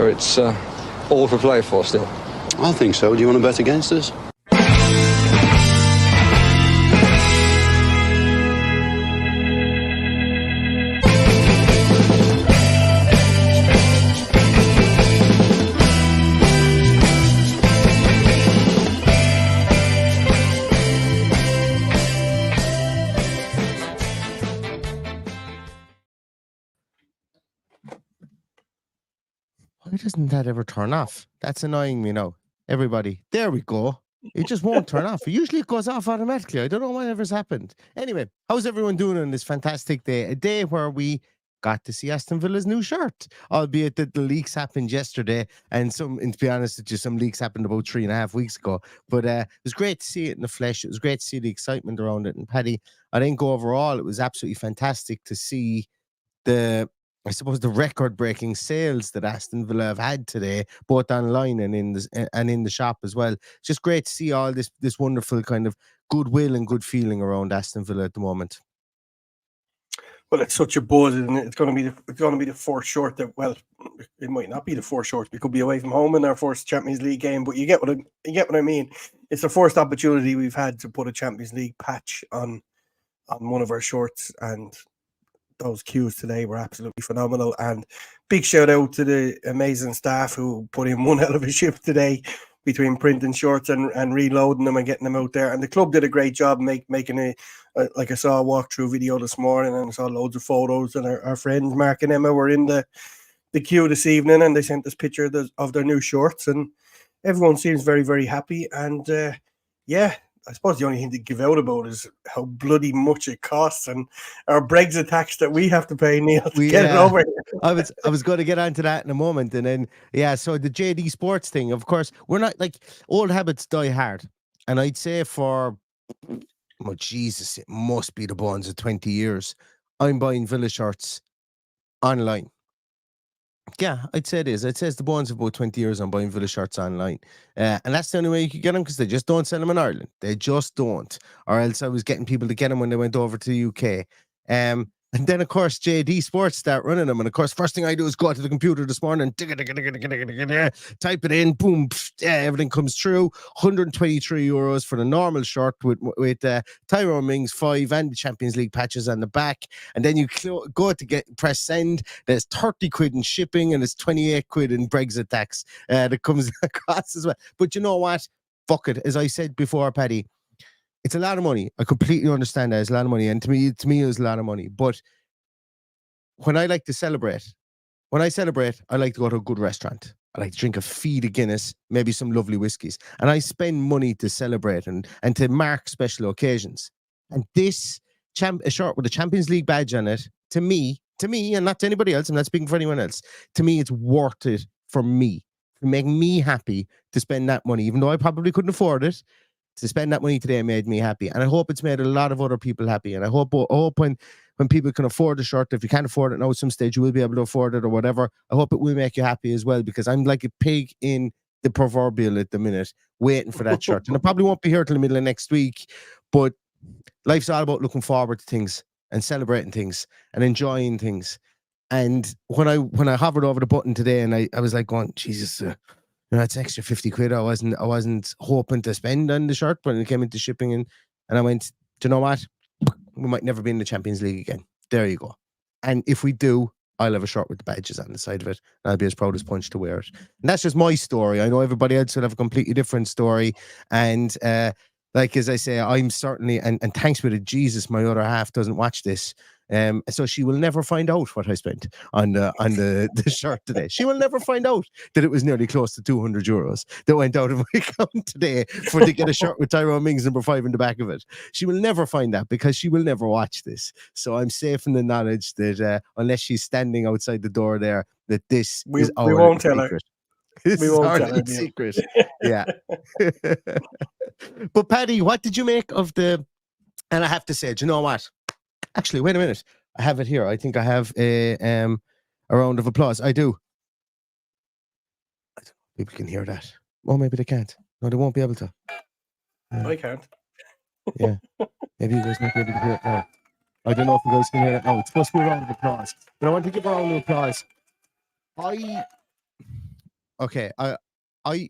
it's all for play for still. I think so. Do you want to bet against us? Why doesn't that ever turn off? That's annoying me now. Everybody, there we go. It just won't turn off. Usually it goes off automatically. I don't know whatever's happened. Anyway, how's everyone doing on this fantastic day? A day where we got to see Aston Villa's new shirt, albeit that the leaks happened yesterday, and to be honest with you, some leaks happened about 3.5 weeks ago. But it was great to see it in the flesh. It was great to see the excitement around it. And Paddy, I think overall it was absolutely fantastic to see the record-breaking sales that Aston Villa have had today, both online and in the shop as well. It's just great to see all this wonderful kind of goodwill and good feeling around Aston Villa at the moment. Well, it's such a buzz, and it's going to be the first short that, well, it might not be the first short. We could be away from home in our first Champions League game, but you get what I mean. It's the first opportunity we've had to put a Champions League patch on one of our shorts, and those cues today were absolutely phenomenal. And big shout out to the amazing staff who put in one hell of a shift today between printing shorts and reloading them and getting them out there. And the club did a great job making like I saw a walkthrough video this morning, and I saw loads of photos, and our friends Mark and Emma were in the queue this evening, and they sent us picture of their new shorts, and everyone seems very, very happy. And I suppose the only thing to give out about is how bloody much it costs and our Brexit tax that we have to pay, Neil, to get it over here. I was going to get onto that in a moment. And then, so the JD Sports thing, of course, we're not like old habits die hard. And I'd say Jesus, it must be the bones of 20 years. I'm buying Villa shirts online. Yeah, I'd say it is. I'd say it's the bones of about 20 years I'm buying Villa shirts online. And that's the only way you can get them, because they just don't sell them in Ireland. They just don't. Or else I was getting people to get them when they went over to the UK. And then, of course, JD Sports start running them. And, of course, first thing I do is go to the computer this morning, type it in, boom, everything comes through. €123 for the normal shirt with Tyrone Mings 5 and the Champions League patches on the back. And then you go to press send. There's 30 quid in shipping, and it's 28 quid in Brexit tax that comes across as well. But you know what? Fuck it. As I said before, Paddy, it's a lot of money. I completely understand that it's a lot of money. And to me, it's a lot of money. But when I like to celebrate, I like to go to a good restaurant. I like to drink a feed of Guinness, maybe some lovely whiskies. And I spend money to celebrate and to mark special occasions. And this a shirt with a Champions League badge on it, to me, and not to anybody else, I'm not speaking for anyone else, to me, it's worth it for me. To make me happy to spend that money, even though I probably couldn't afford it. To spend that money today made me happy, and I hope it's made a lot of other people happy. And I hope when people can afford the shirt, if you can't afford it now, at some stage you will be able to afford it or whatever, I hope it will make you happy as well, because I'm like a pig in the proverbial at the minute, waiting for that shirt. And I probably won't be here till the middle of next week, but life's all about looking forward to things and celebrating things and enjoying things. And when I hovered over the button today, and I was like going, Jesus, it's extra 50 quid. I wasn't hoping to spend on the shirt, but it came into shipping, and I went, do you know what? We might never be in the Champions League again. There you go. And if we do, I'll have a shirt with the badges on the side of it, and I'll be as proud as punch to wear it. And that's just my story. I know everybody else will have a completely different story. And like, as I say, I'm certainly, and thanks be to Jesus, my other half doesn't watch this. So she will never find out what I spent on the shirt today. She will never find out that it was nearly close to €200 that went out of my account today to get a shirt with Tyrone Mings number 5 in the back of it. She will never find that, because she will never watch this. So I'm safe in the knowledge that unless she's standing outside the door there, that this is our secret. We won't tell her. This is our secret. Yeah. But Paddy, what did you make of the? And I have to say, do you know what? Actually, wait a minute. I have it here. I think I have a round of applause. I do. People can hear that. Well, maybe they can't. No, they won't be able to. I can't. Yeah. Maybe you guys might be able to hear it now. I don't know if you guys can hear it now. It's supposed to be a round of applause. But I want to give a round of applause. okay, I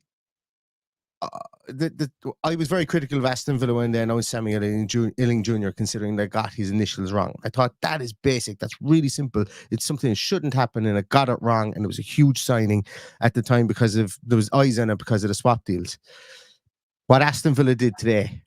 I was very critical of Aston Villa when they announced Samuel Illing Jr. considering they got his initials wrong. I thought that is basic. That's really simple. It's something that shouldn't happen, and it got it wrong. And it was a huge signing at the time because there was eyes on it because of the swap deals. What Aston Villa did today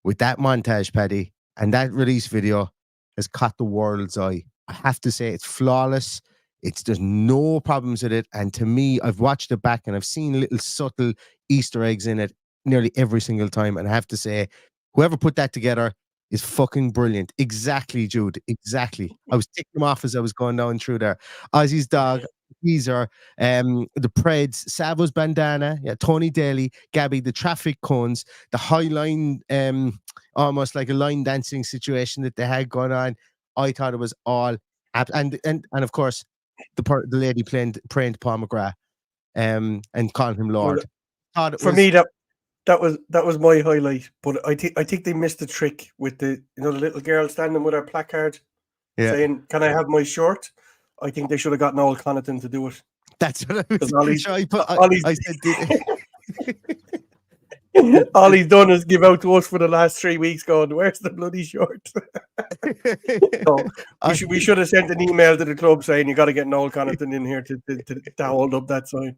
with that montage, Paddy, and that release video has caught the world's eye. I have to say it's flawless. There's no problems with it. And to me, I've watched it back and I've seen little subtle Easter eggs in it nearly every single time. And I have to say, whoever put that together is fucking brilliant. Exactly, Jude. Exactly. I was ticking them off as I was going down through there. Ozzy's dog, Weezer, the Preds, Savo's bandana, Tony Daly, Gabby, the traffic cones, the high line, almost like a line dancing situation that they had going on. I thought it was all and of course the lady praying to Paul McGrath, and calling him Lord. For me, that was my highlight. But I think they missed the trick with the the little girl standing with her placard saying, "Can I have my shirt?" I think they should have gotten Noel Connaughton to do it. That's what I said. All he's done is give out to us for the last 3 weeks going, where's the bloody shirt? So we should have sent an email to the club saying you got to get Noel Connaughton in here to hold up that sign.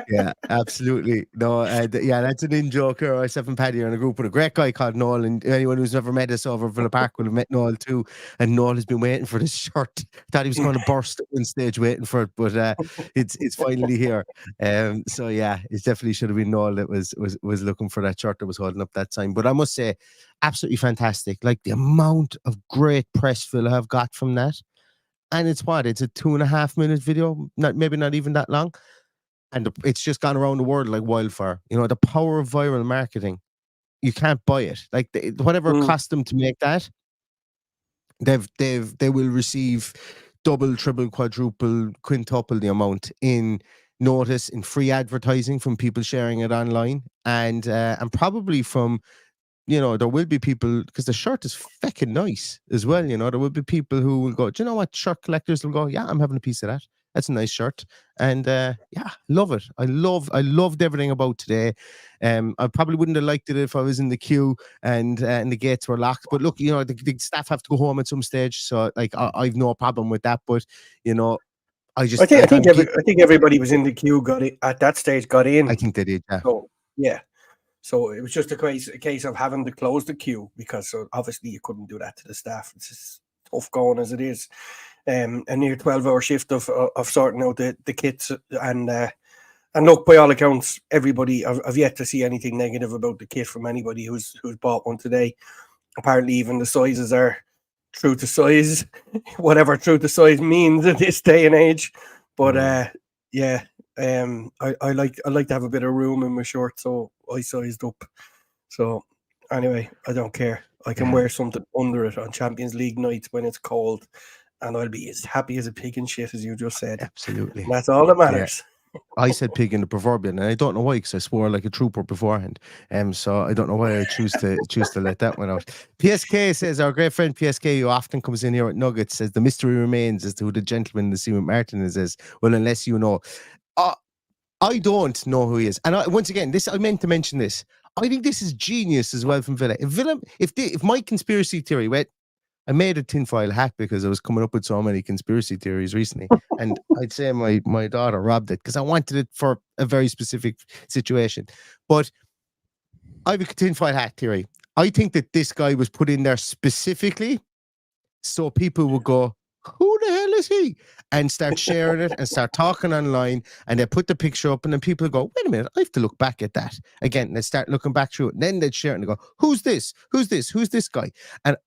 Yeah, absolutely. No, that's an in-joker. Myself and Paddy are in a group with a great guy called Noel, and anyone who's never met us over Villa Park will have met Noel too. And Noel has been waiting for this shirt. Thought he was going to burst on stage waiting for it, but it's finally here. So yeah, it definitely should have been Noel that was looking for that shirt that was holding up that sign. But I must say, absolutely fantastic. Like the amount of great press Villa have got from that. And it's a 2.5 minute video, maybe not even that long. And it's just gone around the world like wildfire. The power of viral marketing, you can't buy it. Like whatever it cost them to make that, they will receive double, triple, quadruple, quintuple the amount in notice, in free advertising from people sharing it online, and probably from there will be people, because the shirt is fucking nice as well. There will be people who will go, do you know what? Shirt collectors will go, yeah, I'm having a piece of that. That's a nice shirt. And love it. I loved everything about today. I probably wouldn't have liked it if I was in the queue and the gates were locked. But look, the staff have to go home at some stage. So like I've no problem with that. But I think everybody was in the queue, got it at that stage, got in. I think they did, yeah. So yeah. So it was just a case of having to close the queue, because obviously you couldn't do that to the staff. It's just tough going as it is. A near 12-hour shift of sorting out the kits, and look, by all accounts, everybody, I've yet to see anything negative about the kit from anybody who's bought one today. Apparently, even the sizes are true to size, whatever true to size means in this day and age. But I like to have a bit of room in my shirt, so I sized up. So anyway, I don't care. I can wear something under it on Champions League nights when it's cold, and I'll be as happy as a pig in shit, as you just said. Absolutely. And that's all that matters. Yeah. I said pig in the proverbial, and I don't know why, because I swore like a trooper beforehand. So I don't know why I choose to let that one out. PSK says, our great friend PSK, who often comes in here at Nuggets, says the mystery remains as to who the gentleman in the Seaman Martin is. Well, unless you know. I don't know who he is. And once again, I meant to mention this. I think this is genius as well from Villa. If my conspiracy theory, I made a tinfoil hat because I was coming up with so many conspiracy theories recently. And I'd say my daughter robbed it because I wanted it for a very specific situation. But I have a tinfoil hat theory. I think that this guy was put in there specifically so people would go, who the hell is he? And start sharing it and start talking online, and they put the picture up, and then people go, wait a minute, I have to look back at that again. They start looking back through it, and then they'd share it and they go, who's this? Who's this guy? And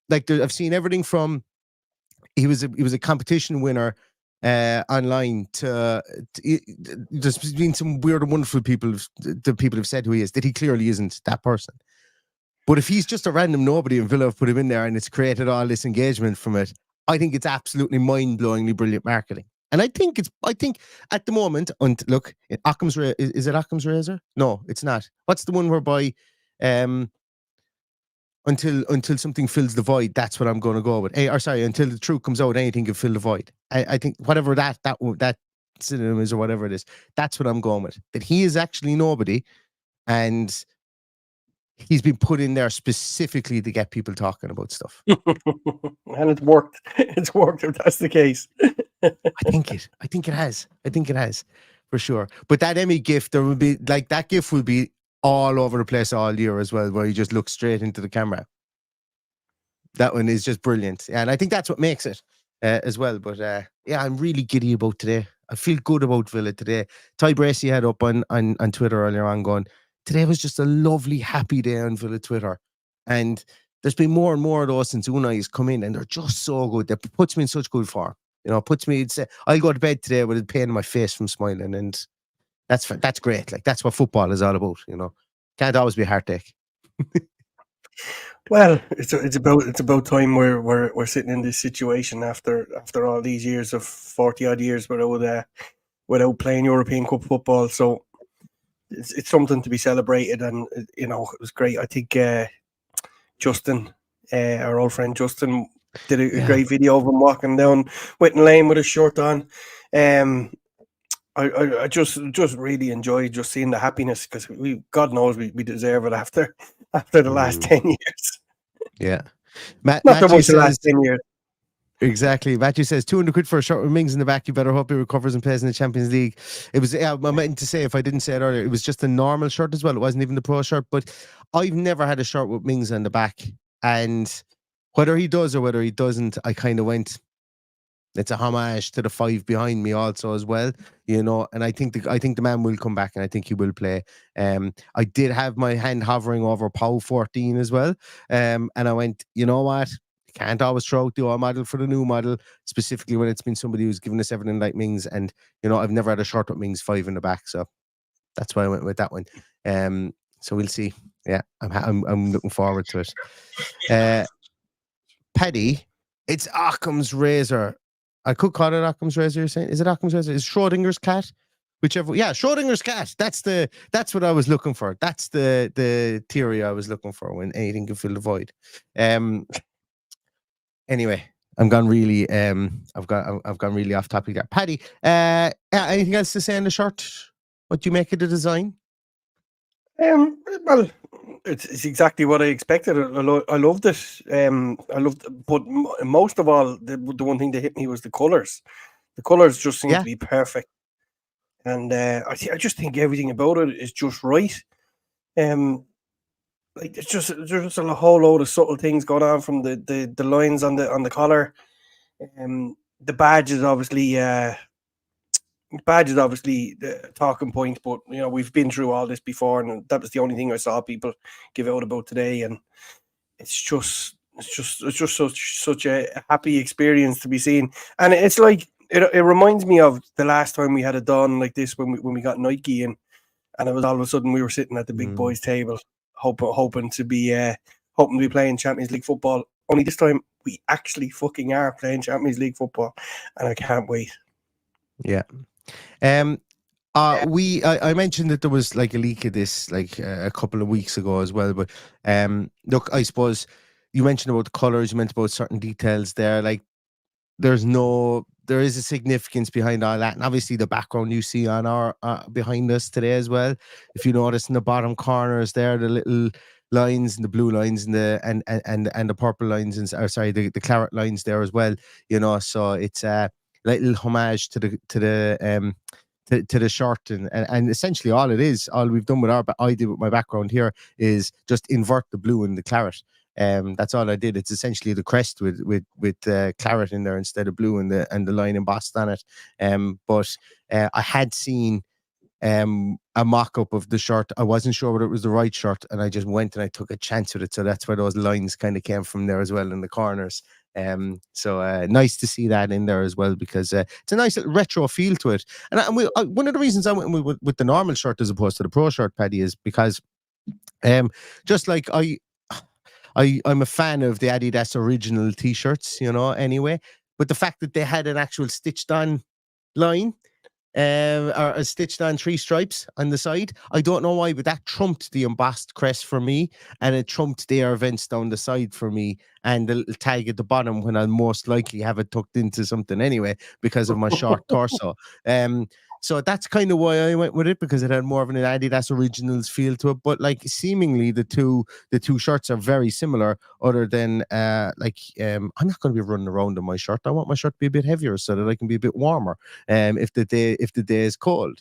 like I've seen everything from he was a competition winner online to there's been some weird and wonderful people have said who he is, that he clearly isn't that person. But if he's just a random nobody and Villa have put him in there and it's created all this engagement from it, I think it's absolutely mind-blowingly brilliant marketing. And I think at the moment, look, Occam's is it Occam's razor? No, it's not. What's the one whereby until something fills the void, that's what I'm going to go with. Until the truth comes out, anything can fill the void. I think whatever that synonyms or whatever it is. That's what I'm going with. That he is actually nobody, and he's been put in there specifically to get people talking about stuff. And it's worked. It's worked if that's the case. I think it has for sure. But that Emmy gif, there will be like that gif will be all over the place all year as well, where you just look straight into the camera. That one is just brilliant, and I think that's what makes it as well. But yeah, I'm really giddy about today. I feel good about Villa today. Ty Bracey had up on Twitter earlier on going, today was just a lovely, happy day on Villa Twitter. And there's been more and more of those since Unai has come in, and they're just so good. That puts me in such good form. You know, puts me, I'll go to bed today with a pain in my face from smiling, and that's great. Like, that's what football is all about, you know. Can't always be a heartache. Well, it's about time we're sitting in this situation after all these years of 40 odd years without playing European Cup football. So it's something to be celebrated, and you know, it was great. I think Justin, our old friend Justin, did a great video of him walking down Whitten Lane with his shirt on. I just really enjoyed just seeing the happiness, because God knows we deserve it after the last 10 years. Yeah. Not so much the last 10 years. Exactly. Matthew says 200 quid for a shirt with Mings in the back. You better hope he recovers and plays in the Champions League. It was, I meant to say, if I didn't say it earlier, it was just a normal shirt as well. It wasn't even the pro shirt, but I've never had a shirt with Mings on the back. And whether he does or whether he doesn't, I kind of went, it's a homage to the five behind me also as well, you know. And I think the man will come back, and I think he will play. I did have my hand hovering over POW 14 as well, and I went, you know what? You can't always throw out the old model for the new model, specifically when it's been somebody who's given us everything like Mings. And you know, I've never had a shirt with Mings 5 in the back, so that's why I went with that one. So we'll see. Yeah, I'm looking forward to it. Paddy, it's Occam's razor. I could call it Occam's razor. You're saying, is it Occam's razor? Is Schrodinger's cat? Whichever. Yeah, Schrodinger's cat. That's what I was looking for. That's the theory I was looking for when anything can fill the void. Anyway, I've gone really off topic there. Paddy, anything else to say on the shirt? What do you make of the design? Well, it's exactly what I expected. I loved it. But most of all, the one thing that hit me was the colours. The colours just seem to be perfect, and I just think everything about it is just right. Like there's just a whole load of subtle things going on, from the lines on the collar. The badge is obviously the talking point, but you know, we've been through all this before, and that was the only thing I saw people give out about today. And it's just such a happy experience to be seen. And it's like it reminds me of the last time we had it done like this, when we got Nike in, and it was all of a sudden we were sitting at the big boys table, hoping to be playing Champions League football. Only this time we actually fucking are playing Champions League football, and I can't wait. Yeah. I mentioned that there was like a leak of this like a couple of weeks ago as well, but look, I suppose you mentioned about the colours, you mentioned about certain details there. Like there is a significance behind all that, and obviously the background you see on our behind us today as well. If you notice in the bottom corners there, the little lines and the blue lines and the purple lines, and the claret lines there as well. You know, so it's little homage to the shirt, and essentially all we've done with I did with my background here is just invert the blue and the claret. That's all I did. It's essentially the crest with claret in there instead of blue, and the line embossed on it. But I had seen a mock-up of the shirt. I wasn't sure whether it was the right shirt, and I just went and I took a chance with it. So that's where those lines kind of came from there as well in the corners. So nice to see that in there as well, because it's a nice little retro feel to it. And one of the reasons I went with the normal shirt as opposed to the pro shirt, Paddy, is because just like I'm a fan of the Adidas original t-shirts, you know, anyway. But the fact that they had an actual stitched on line, are stitched on 3 stripes on the side. I don't know why, but that trumped the embossed crest for me, and it trumped the air vents down the side for me, and the little tag at the bottom when I'll most likely have it tucked into something anyway because of my short torso. So that's kind of why I went with it, because it had more of an Adidas Originals feel to it. But like seemingly the two shirts are very similar, other than I'm not going to be running around in my shirt. I want my shirt to be a bit heavier so that I can be a bit warmer if the day is cold.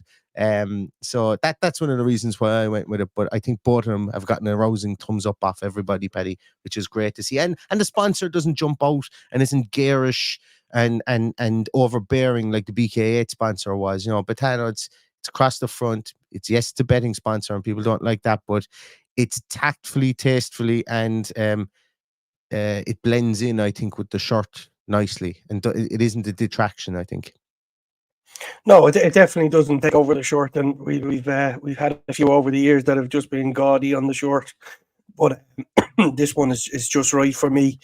So that's one of the reasons why I went with it. But I think both of them have gotten a rousing thumbs up off everybody, Paddy, which is great to see. And the sponsor doesn't jump out and isn't garish and overbearing like the BK8 sponsor was. You know, Betano, it's across the front. It's a betting sponsor, and people don't like that, but it's tactfully, tastefully, and it blends in, I think, with the shirt nicely, and it isn't a detraction, I think. No, it definitely doesn't take over the shirt, and we've had a few over the years that have just been gaudy on the shirt, but this one is just right for me.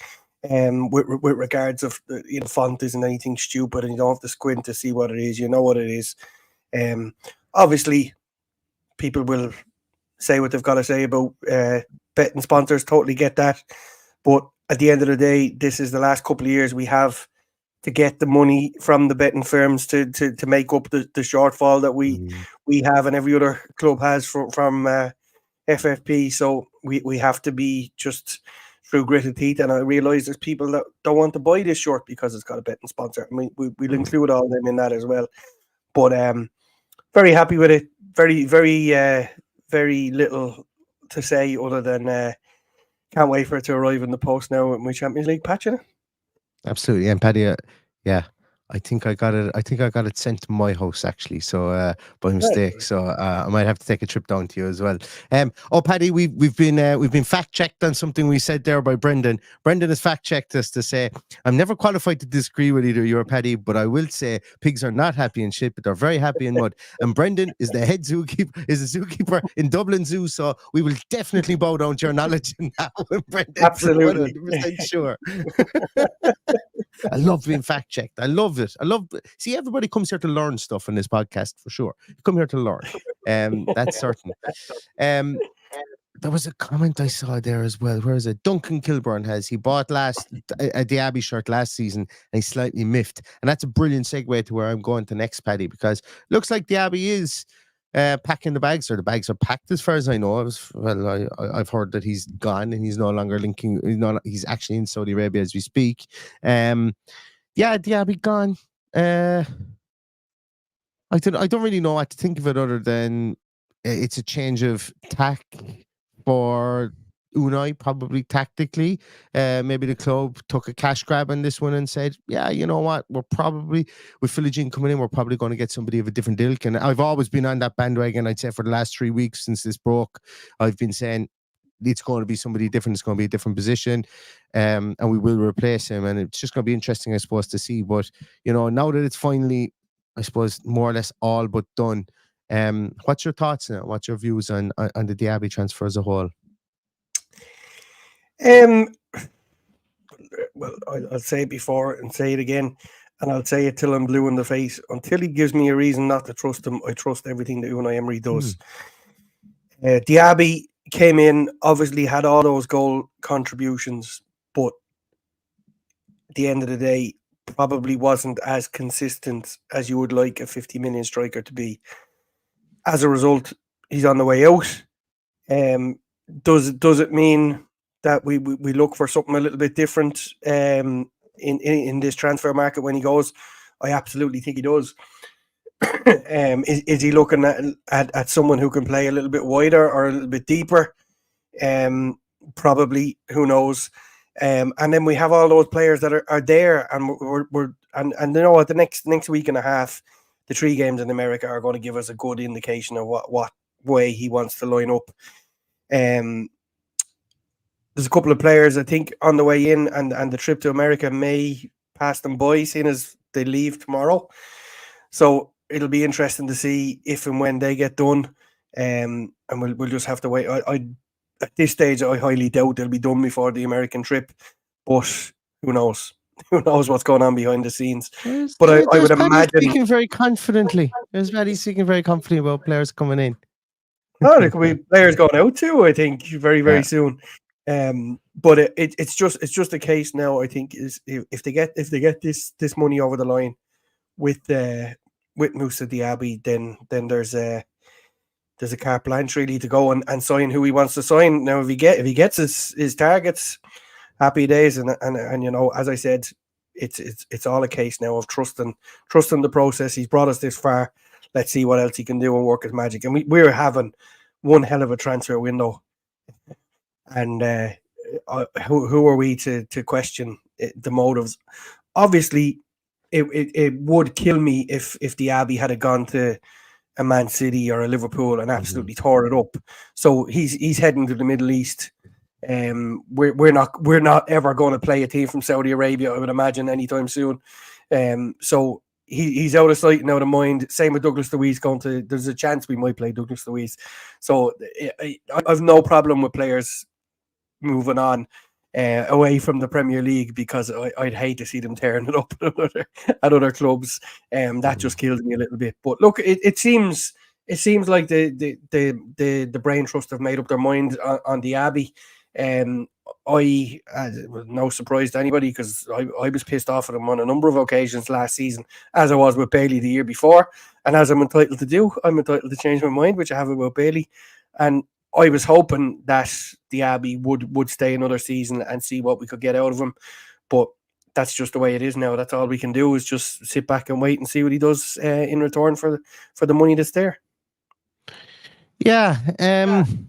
With regards of font isn't anything stupid, and you don't have to squint to see what it is. You know what it is. Obviously, people will say what they've got to say about betting sponsors. Totally get that, but at the end of the day, this is the last couple of years we have to get the money from the betting firms to make up the shortfall that we have and every other club has from FFP. So we have to be just through gritted teeth. And I realise there's people that don't want to buy this shirt because it's got a betting sponsor. I mean, we'll include all them in that as well. But very happy with it. Very, very, very little to say other than can't wait for it to arrive in the post now with my Champions League patch in it. Absolutely. And Paddy, I think I got it sent to my house actually, so by mistake. So I might have to take a trip down to you as well. Paddy, we've been fact checked on something we said there by Brendan. Brendan has fact checked us to say, I'm never qualified to disagree with either you or Paddy, but I will say pigs are not happy in shit, but they're very happy in mud. And Brendan is the head zookeeper, is a zookeeper in Dublin Zoo, so we will definitely bow down to your knowledge in that one, Brendan. Absolutely, 100% sure. I love being fact checked. I love it. See, everybody comes here to learn stuff in this podcast for sure. You come here to learn. That's certain. There was a comment I saw there as well. Where is it? Duncan Kilburn he bought a Diaby shirt last season and he slightly miffed. And that's a brilliant segue to where I'm going to next, Paddy, because it looks like Diaby is packing the bags, or the bags are packed as far as I know. I've heard that he's gone and he's no longer linking. He's actually in Saudi Arabia as we speak. Diaby gone. I don't really know what to think of it other than it's a change of tack for Unai, probably tactically. Maybe the club took a cash grab on this one and said, yeah, you know what, we're probably, with Philogene coming in, we're probably going to get somebody of a different ilk. And I've always been on that bandwagon. I'd say for the last 3 weeks since this broke, I've been saying it's going to be somebody different. It's going to be a different position, and we will replace him. And it's just going to be interesting, I suppose, to see. But, now that it's finally, I suppose, more or less all but done, what's your thoughts now? What's your views on the Diaby transfer as a whole? Well, I'll say it before and say it again, and I'll say it till I'm blue in the face. Until he gives me a reason not to trust him, I trust everything that Unai Emery does. Diaby came in, obviously had all those goal contributions, but at the end of the day, probably wasn't as consistent as you would like a 50 million striker to be. As a result, he's on the way out. Does it mean that we look for something a little bit different in this transfer market when he goes? I absolutely think he does. Is he looking at someone who can play a little bit wider or a little bit deeper? Probably, who knows? And then we have all those players that are there, and we're the next week and a half, the 3 games in America are going to give us a good indication of what way he wants to line up. There's a couple of players I think on the way in, and the trip to America may pass them by, seeing as they leave tomorrow. So it'll be interesting to see if and when they get done. And we'll just have to wait. At this stage, I highly doubt they'll be done before the American trip, but who knows? who knows what's going on behind the scenes. There's, But I there's would Paddy imagine. speaking very confidently. There's Paddy speaking very confidently about players coming in. Oh, there could be players going out too, I think, very, very Yeah. soon. But it's just a case now, I think, is if they get this money over the line with Moussa Diaby, then there's a carte blanche really to go and sign who he wants to sign. Now if he gets his targets, happy days, and you know, as I said, it's all a case now of trusting the process. He's brought us this far. Let's see what else he can do and work his magic. And we're having one hell of a transfer window. And who are we to question the motives? Obviously, it would kill me if Diaby had gone to a Man City or a Liverpool and absolutely tore it up. So he's heading to the Middle East. We're not ever going to play a team from Saudi Arabia, I would imagine, anytime soon. So he's out of sight and out of mind. Same with Douglas Luiz there's a chance we might play Douglas Luiz. So I've no problem with players moving on away from the Premier League, because I'd hate to see them tearing it up at other clubs. That just kills me a little bit. But look, it seems like the brain trust have made up their mind on Diaby. No surprise to anybody, because I was pissed off at him on a number of occasions last season, as I was with Bailey the year before, and as I'm entitled to do, I'm entitled to change my mind, which I have about Bailey. And I was hoping that Diaby would stay another season and see what we could get out of him, but that's just the way it is now. That's all we can do, is just sit back and wait and see what he does in return for the money that's there. Yeah,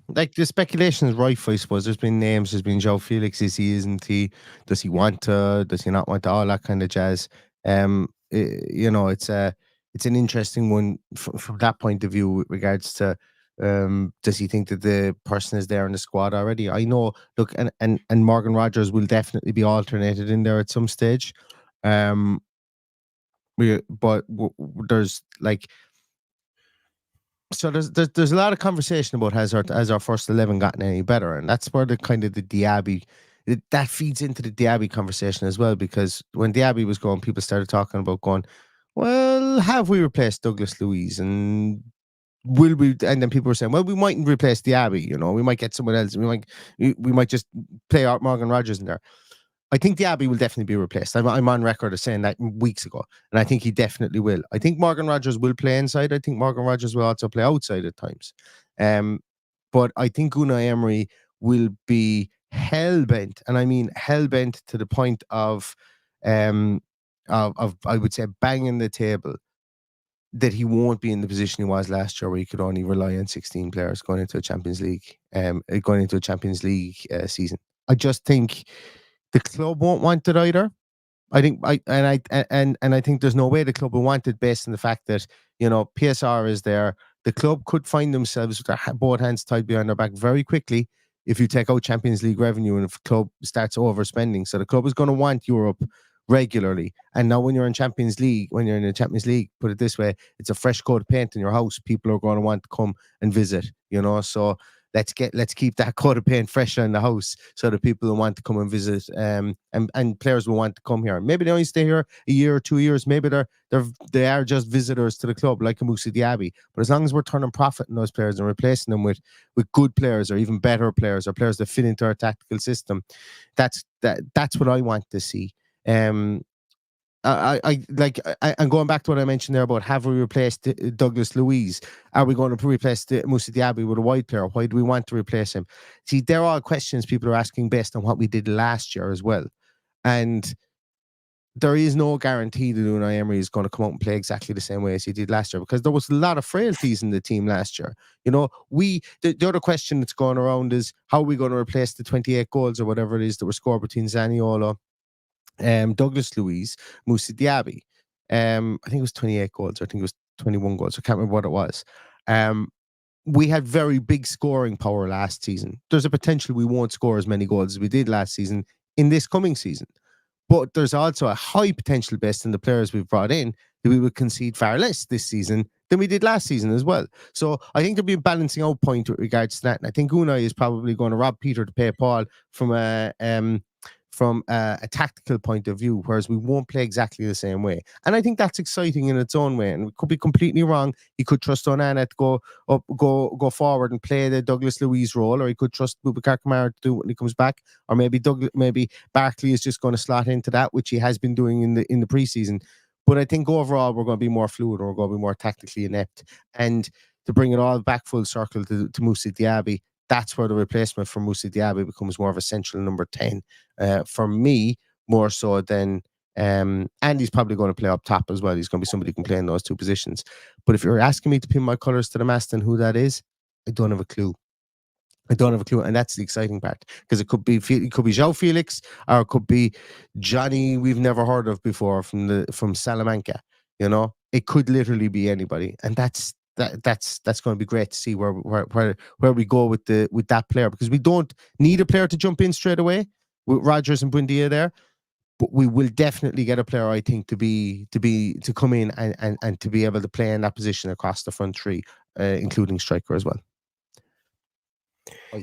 like the speculation is rife, I suppose. There's been names, there's been Joe Felix, is he, isn't he? Does he want to? Does he not want to? All that kind of jazz. You know, it's an interesting one from that point of view with regards to does he think that the person is there in the squad already? I know, look, and Morgan Rogers will definitely be alternated in there at some stage. But there's like, so there's a lot of conversation about has our first 11 gotten any better, and that's where the kind of the Diaby that feeds into the Diaby conversation as well, because when Diaby was going, people started talking about going, well, have we replaced Douglas Luiz, and will we? And then people were saying, well, we mightn't replace Diaby, you know, we might get someone else, we might just play out Morgan Rogers in there. I think Diaby will definitely be replaced. I'm on record of saying that weeks ago, and I think he definitely will. I think Morgan Rogers will play inside. I think Morgan Rogers will also play outside at times. But I think Unai Emery will be hell-bent, and I mean hell-bent to the point of I would say banging the table, that he won't be in the position he was last year, where he could only rely on 16 players going into a Champions League season. I just think the club won't want it either. I think I think there's no way the club will want it, based on the fact that, you know, PSR is there. The club could find themselves with their both hands tied behind their back very quickly if you take out Champions League revenue and if the club starts overspending. So the club is going to want Europe regularly. And now when you're in the Champions League, put it this way, it's a fresh coat of paint in your house. People are going to want to come and visit, you know. So let's keep that coat of paint fresh in the house, so that people will want to come and visit, and players will want to come here. Maybe they only stay here a year or 2 years. Maybe they are just visitors to the club, like a Moussa Diaby. But as long as we're turning profit in those players and replacing them with good players, or even better players, or players that fit into our tactical system, that's what I want to see. And going back to what I mentioned there about, have we replaced Douglas Luiz? Are we going to replace Moussa Diaby with a wide player? Why do we want to replace him? See, they're all questions people are asking based on what we did last year as well. And there is no guarantee that Unai Emery is going to come out and play exactly the same way as he did last year, because there was a lot of frailties in the team last year. You know, the other question that's going around is, how are we going to replace the 28 goals or whatever it is that were scored between Zaniolo, Douglas Luiz, Moussa Diaby? I think it was 28 goals, or I think it was 21 goals. I can't remember what it was. We had very big scoring power last season. There's a potential we won't score as many goals as we did last season in this coming season. But there's also a high potential based on the players we've brought in that we will concede far less this season than we did last season as well. So I think there'll be a balancing out point with regards to that. And I think Unai is probably going to rob Peter to pay Paul from from a tactical point of view, whereas we won't play exactly the same way. And I think that's exciting in its own way. And it could be completely wrong. He could trust Onana to go forward and play the Douglas Luiz role, or he could trust Boubacar Kamara to do it when he comes back, or maybe Barkley is just going to slot into that, which he has been doing in the preseason. But I think overall we're going to be more fluid, or we're going to be more tactically inept. And to bring it all back full circle to Moussa Diaby, that's where the replacement for Moussa Diaby becomes more of a central number 10 for me, more so than and he's probably going to play up top as well. He's going to be somebody who can play in those two positions. But if you're asking me to pin my colours to the mast and who that is, I don't have a clue. And that's the exciting part, because it could be João Felix, or it could be Johnny we've never heard of before from Salamanca. You know, it could literally be anybody, and that's going to be great to see where we go with that player, because we don't need a player to jump in straight away with Rodgers and Buendia there, but we will definitely get a player, I think, to come in and to be able to play in that position across the front three, including striker as well.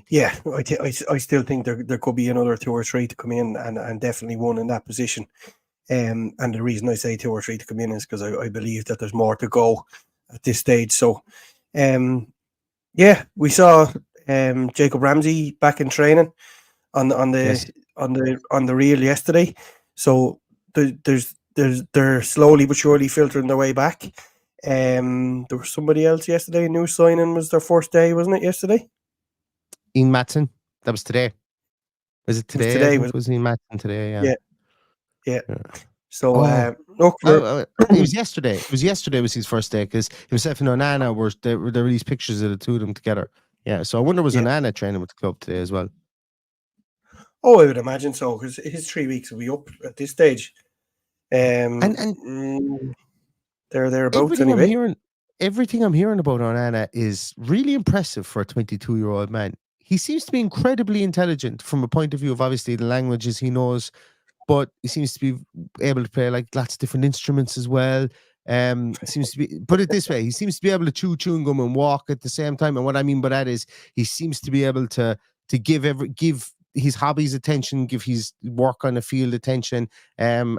Yeah, I still think there could be another 2 or 3 to come in, and definitely one in that position. And the reason I say 2 or 3 to come in is because I believe that there's more to go at this stage. So, we saw Jacob Ramsey back in training on the reel yesterday. So they're slowly but surely filtering their way back. There was somebody else yesterday. A new signing was their first day, wasn't it? Yesterday. Ian Matson. That was today. Was it today? It was Ian Matson today. Yeah. So, look, it was yesterday. It was yesterday was his first day, because himself and Onana they released pictures of the two of them together. Yeah. So I wonder, was Onana training with the club today as well? Oh, I would imagine so, because his 3 weeks will be up at this stage. And they're thereabouts anyway. Everything I'm hearing about Onana is really impressive for a 22-year-old man. He seems to be incredibly intelligent from a point of view of obviously the languages he knows, but he seems to be able to play like lots of different instruments as well. Seems to be, put it this way, he seems to be able to chew chewing gum and walk at the same time. And what I mean by that is he seems to be able to give his hobbies attention, give his work on the field attention, and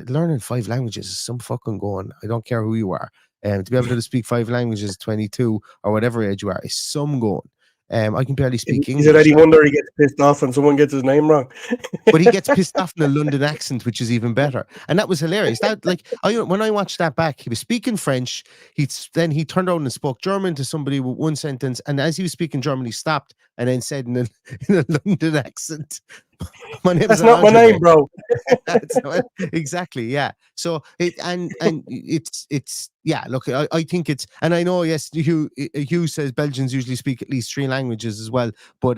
learning 5 languages is some fucking going. I don't care who you are. To be able to speak 5 languages at 22 or whatever age you are is some going. I can barely speak English. Is it any wonder he gets pissed off when someone gets his name wrong? But he gets pissed off in a London accent, which is even better. And that was hilarious. That, like, when I watched that back, he was speaking French. Then he turned around and spoke German to somebody with one sentence. And as he was speaking German, he stopped and then said in a London accent, "That's not my name, bro." Exactly. Yeah. So it's yeah. Look, I think it's, and I know, yes, Hugh says Belgians usually speak at least 3 languages as well. But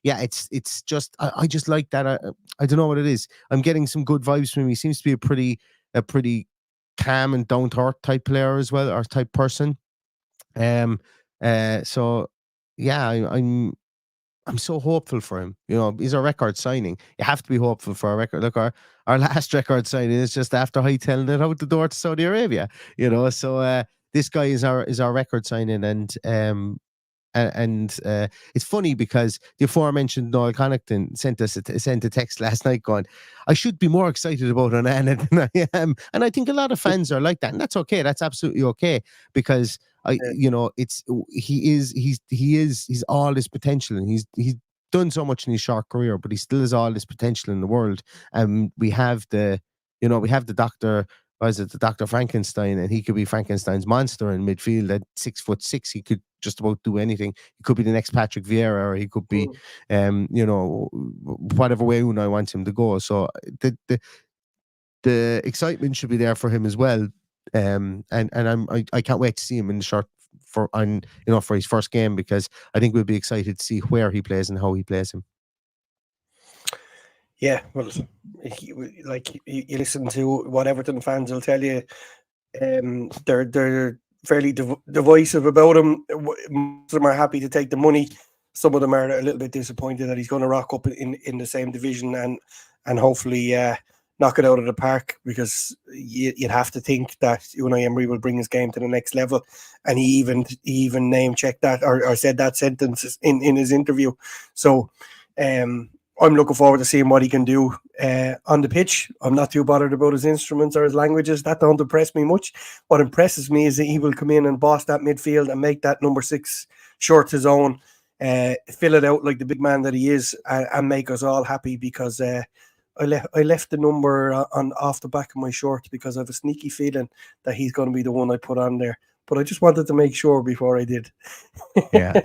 yeah, it's just I just like that. I don't know what it is. I'm getting some good vibes from him. He seems to be a pretty calm and down to earth type player as well, or type person. So yeah, I'm so hopeful for him. You know, he's a record signing. You have to be hopeful for a record. Look, our last record signing is just after hightailing it out the door to Saudi Arabia. You know, so this guy is our record signing, and it's funny because the aforementioned Noel Connaughton sent a text last night going, I should be more excited about Onana than I am. And I think a lot of fans are like that, and that's okay. That's absolutely okay, because he's all this potential, and he's done so much in his short career, but he still has all this potential in the world. And we have the doctor. Was it the Dr. Frankenstein? And he could be Frankenstein's monster in midfield at 6'6". He could just about do anything. He could be the next Patrick Vieira, or he could be, whatever way Unai wants him to go. So the excitement should be there for him as well. And I can't wait to see him in the shirt for his first game, because I think we'll be excited to see where he plays and how he plays him. Yeah, well, you listen to what Everton fans will tell you. They're fairly divisive about him. Most of them are happy to take the money. Some of them are a little bit disappointed that he's going to rock up in the same division and hopefully knock it out of the park, because you'd have to think that Unai Emery will bring his game to the next level. And he even name checked that or said that sentence in his interview. So I'm looking forward to seeing what he can do on the pitch. I'm not too bothered about his instruments or his languages. That don't impress me much. What impresses me is that he will come in and boss that midfield and make that number 6 shirt his own, fill it out like the big man that he is, and make us all happy, because I left the number on off the back of my shirt because I have a sneaky feeling that he's going to be the one I put on there. But I just wanted to make sure before I did. Yeah.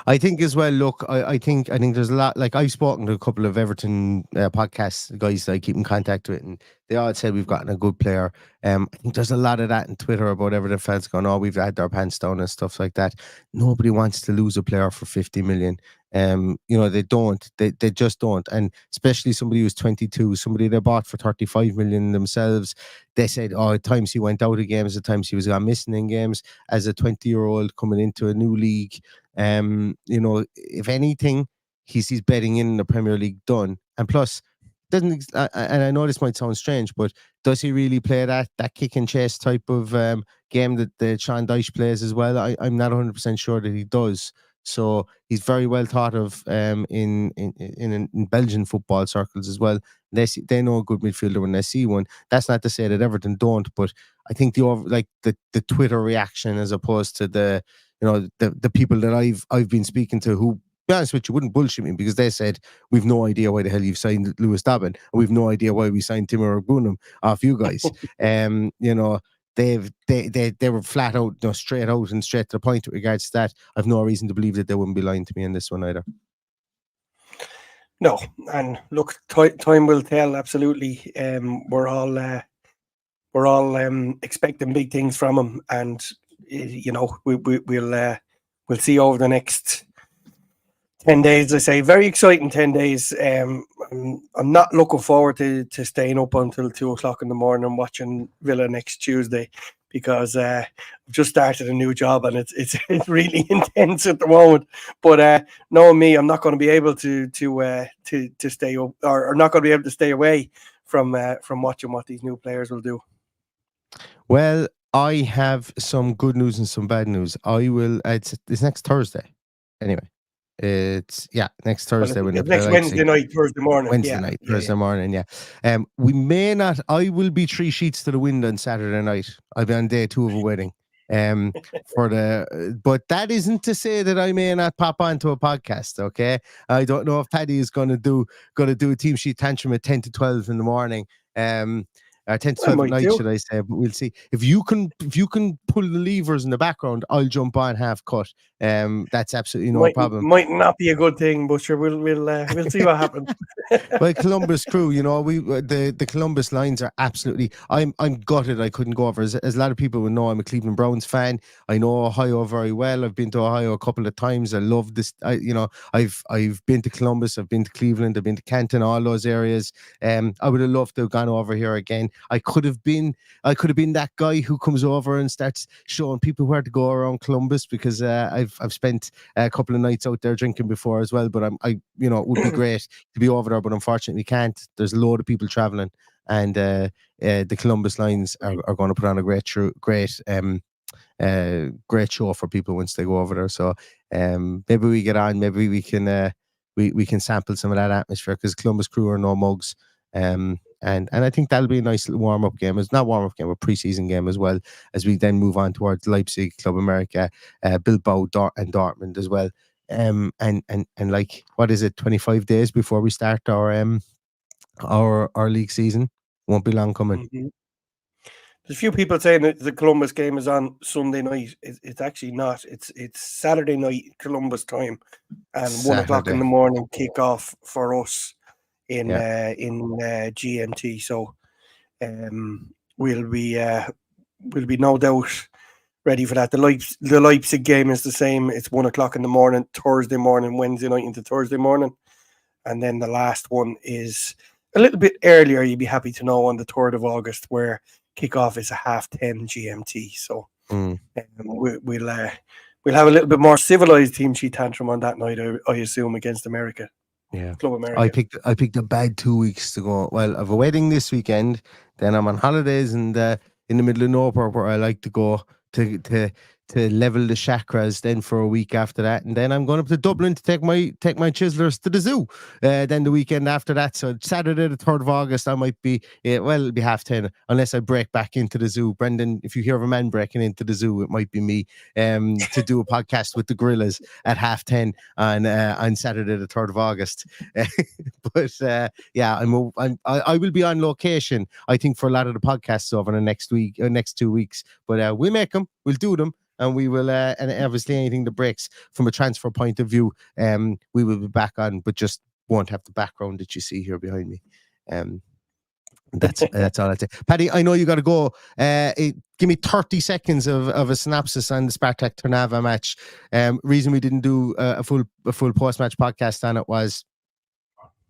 I think as well, look, I think there's a lot, like I've spoken to a couple of Everton podcast guys that I keep in contact with, and they all said we've gotten a good player. I think there's a lot of that in Twitter about Everton fans going, oh, we've had our pants down and stuff like that. Nobody wants to lose a player for 50 million. They don't. They just don't. And especially somebody who's 22, somebody they bought for 35 million themselves. They said, oh, at times he went out of games, at times he was gone missing in games as a 20-year-old coming into a new league. If anything, he's betting in the Premier League done. And plus, and I know this might sound strange, but does he really play that kick and chase type of game that the Sean Dyche plays as well? I'm not 100% sure that he does. So he's very well thought of in Belgian football circles as well. They know a good midfielder when they see one. That's not to say that Everton don't, but I think the Twitter reaction, as opposed to the people that I've been speaking to, who, to be honest with you, wouldn't bullshit me, because they said we've no idea why the hell you've signed Lewis Dobbin, and we've no idea why we signed Timur Bunum off you guys. They were flat out, straight out and straight to the point with regards to that. I've no reason to believe that they wouldn't be lying to me in this one either. No, and look, time will tell. Absolutely, we're all expecting big things from him, and we'll see over the next 10 days. I say very exciting 10 days. I'm not looking forward to staying up until 2:00 in the morning watching Villa next Tuesday, because I've just started a new job and it's really intense at the moment. But knowing me, I'm not going to be able to stay up, or not going to be able to stay away from watching what these new players will do. Well, I have some good news and some bad news. It's next Thursday. Anyway, it's next Thursday. Well, next Wednesday night, Thursday morning. Thursday morning. Yeah. We may not. I will be 3 sheets to the wind on Saturday night. I'll be on day 2 of a wedding. But that isn't to say that I may not pop onto a podcast. Okay, I don't know if Paddy is going to do a team sheet tantrum at 10 to 12 in the morning. 10 to 12 at night, should I say? But we'll see. If you can pull the levers in the background, I'll jump on half cut. That's absolutely no problem. Might not be a good thing, but sure, we'll see what happens. Well, Columbus crew, the Columbus lines are absolutely. I'm gutted I couldn't go over. As a lot of people will know, I'm a Cleveland Browns fan. I know Ohio very well. I've been to Ohio a couple of times. I love this. I've been to Columbus. I've been to Cleveland. I've been to Canton. All those areas. I would have loved to have gone over here again. I could have been that guy who comes over and starts showing people where to go around Columbus, because I've spent a couple of nights out there drinking before as well. But it would be great to be over there, but unfortunately can't. There's a load of people traveling, and the Columbus lines are going to put on a great show for people once they go over there. So maybe we get on. Maybe we can sample some of that atmosphere, because Columbus crew are no mugs. And I think that'll be a nice little warm-up game. It's not warm-up game, a pre-season game as well, as we then move on towards Leipzig, Club America, Bilbao, and Dortmund as well. And like, what is it, 25 days before we start our league season? Won't be long coming. Mm-hmm. There's a few people saying that the Columbus game is on Sunday night. It's actually not. It's Saturday night Columbus time, and Saturday. 1:00 in the morning kick-off for us in GMT. So we'll be no doubt ready for that. The Leipzig game is the same. It's 1:00 in the morning, Thursday morning, Wednesday night into Thursday morning. And then the last one is a little bit earlier, you'd be happy to know, on the 3rd of August, where kickoff is a 10:30 GMT. So we'll have a little bit more civilized team sheet tantrum on that night, I assume, against America. Yeah, Club America. I picked a bad 2 weeks to go. Well, I have a wedding this weekend. Then I'm on holidays in the middle of nowhere, where I like to go to level the chakras then for a week after that, and then I'm going up to Dublin to take my chiselers to the zoo. Then the weekend after that, so Saturday the 3rd of August, I might be it'll be 10:30 unless I break back into the zoo. Brendan, if you hear of a man breaking into the zoo, it might be me. To do a podcast with the gorillas at 10:30 on Saturday the 3rd of August. But yeah, I will be on location, I think, for a lot of the podcasts over the next 2 weeks. But we'll make them, we'll do them, and we will. And obviously, anything that breaks from a transfer point of view, we will be back on, but just won't have the background that you see here behind me. That's all I'll say. Paddy, I know you got to go. Give me 30 seconds of a synopsis on the Spartak Trnava match. Reason we didn't do a full post-match podcast on it was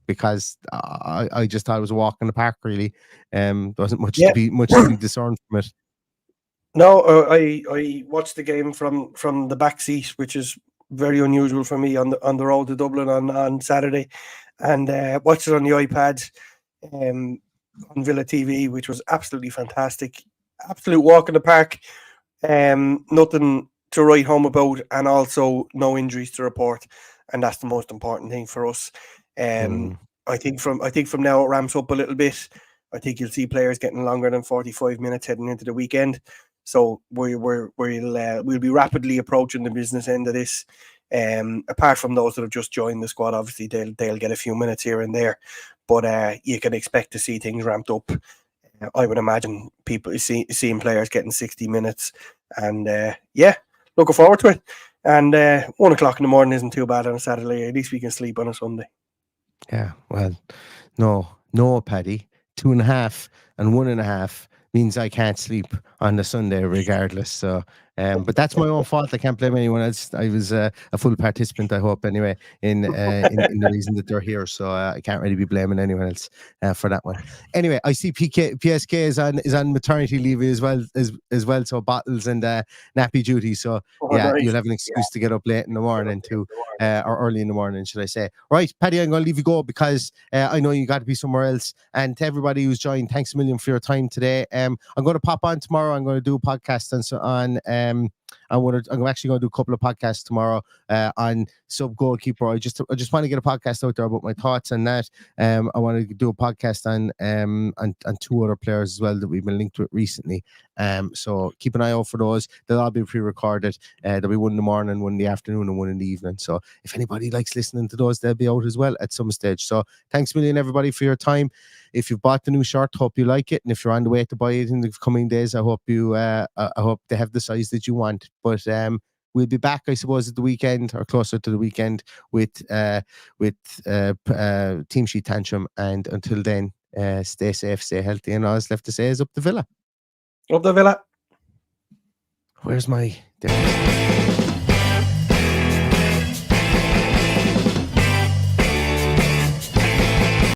because I just thought it was a walk in the park. Really, there wasn't much to be discerned from it. No, I watched the game from the back seat, which is very unusual for me on the road to Dublin on Saturday, and watched it on the iPad on Villa TV, which was absolutely fantastic. Absolute walk in the park. Nothing to write home about, and also no injuries to report, and that's the most important thing for us. I think from now it ramps up a little bit. I think you'll see players getting longer than 45 minutes heading into the weekend. So we'll be rapidly approaching the business end of this. Apart from those that have just joined the squad, obviously they'll get a few minutes here and there, but you can expect to see things ramped up. I would imagine people seeing players getting 60 minutes, and looking forward to it. And 1 o'clock in the morning isn't too bad on a Saturday. At least we can sleep on a Sunday. Yeah, well, no, Paddy. 2.5 and 1.5 means I can't sleep on the Sunday regardless. So, but that's my own fault. I can't blame anyone else. I was a full participant, I hope, anyway, in the reason that they're here. So I can't really be blaming anyone else for that one. Anyway, I see PSK is on maternity leave as well. So bottles and nappy duty. So you'll have an excuse to get up late in the morning too, or early in the morning, should I say? Right, Paddy, I'm going to leave you go because I know you got to be somewhere else. And to everybody who's joined, thanks a million for your time today. I'm going to pop on tomorrow. I'm going to do a podcast I'm actually going to do a couple of podcasts tomorrow on sub goalkeeper. I just want to get a podcast out there about my thoughts on that. I want to do a podcast on 2 other players as well that we've been linked with recently. So keep an eye out for those. They'll all be pre-recorded. There'll be one in the morning, one in the afternoon, and one in the evening. So if anybody likes listening to those, they'll be out as well at some stage. So thanks a million, everybody, for your time. If you've bought the new shirt, hope you like it. And if you're on the way to buy it in the coming days, I hope they have the size that you want. But we'll be back, I suppose, at the weekend or closer to the weekend with Team Sheet Tantrum. And until then, stay safe, stay healthy, and all that's left to say is up the Villa. Up the Villa. Where's my... There.